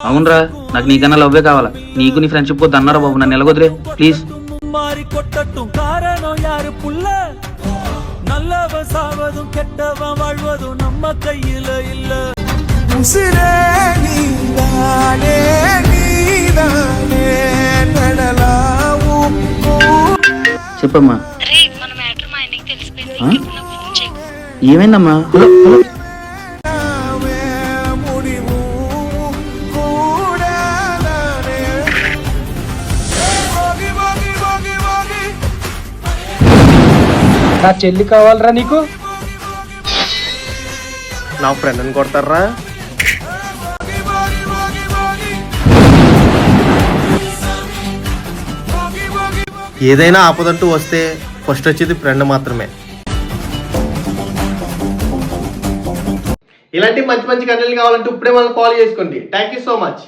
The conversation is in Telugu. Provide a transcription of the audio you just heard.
అవునరా, నాకు నీకన్నా లవ్వే కావాలా. నీకు నీ ఫ్రెండ్షిప్ వద్దు అన్నారా బాబు, నన్ను ఎలాగొదిలే ప్లీజ్. மாறி கொட்டட்டும் காரணம் யாரு புள்ள நல்லவன் சாவதும் கெட்டவன் வாழ்வதும் நம்ம கையில இல்ல உசிரே நீதானே நீதானே நடலாவு చెప్పమ్మా. రే మన మ్యాటర్ మా ఆయనకి తెలిసిపోయింది. ఆ? ఇప్పుడు నాకు ఫోన్ చేయకు. ఏమైందమ్మా? Hello hello. முடிவு கூடாதானே போగి போగి పోగి పోగి నా చెల్లి కావాలరా నీకు? నా ఫ్రెండ్ని కొడతారా? ఏదైనా ఆపదంటూ వస్తే ఫస్ట్ వచ్చేది ఫ్రెండ్ మాత్రమే. ఇలాంటి మంచి మంచి కంటెంట్ కావాలంటే ఇప్పుడే మనం ఫాలో చేసుకోండి. Thank you so much.